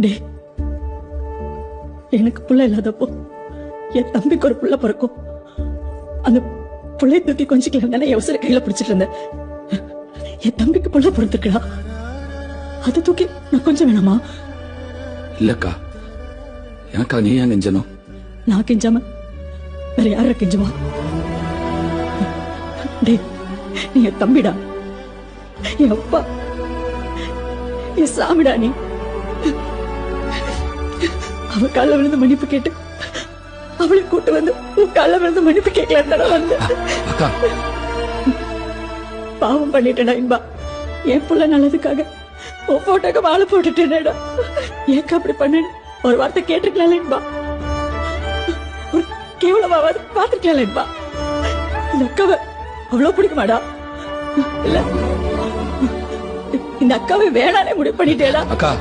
டே, எனக்கு புள்ள இல்லாதப்போ என் தம்பிக்கு ஒரு புள்ள பிறக்கும். அந்த புள்ளைய தூக்கி கொஞ்சிக்கலாம் தானே என் உசுர கையில பிடிச்சிட்டு இருந்தேன். என் தம்பிக்கு புள்ள பிறந்திருக்கா, அதை தூக்கி நான் கொஞ்சம் வேணாமா? இல்லக்கா, எனக்கா நீ ஏன் கெஞ்சணும்? நான் கெஞ்சாம வேற யார கெஞ்சுவா? டே, நீ என் தம்பிடா, என் அப்பா, என் சாமிடா. நீ அவ கால விழுந்து மன்னிப்பு கேட்டு அவளை கூட்டு வந்து உன் கால விழுந்து மன்னிப்பு கேட்கலாம் வந்து அக்கா, பாவம் பண்ணிட்டேடா இன்பா. என் புள்ள நல்லதுக்காக உன் போட்டோக்கு மாலை போட்டுட்டேனேடா. ஏக்கா அப்படி பண்ணு ஒரு வார்த்தை கேட்டிருக்கலாம் இன்பா. ஒரு கேவலமாவது பாத்துருக்கலாம் இன்பா. இந்த அக்காவை அவ்வளவு பிடிக்குமாடா? இல்ல, இந்த அக்காவை வேணானே முடிவு பண்ணிட்டேடா. அக்கா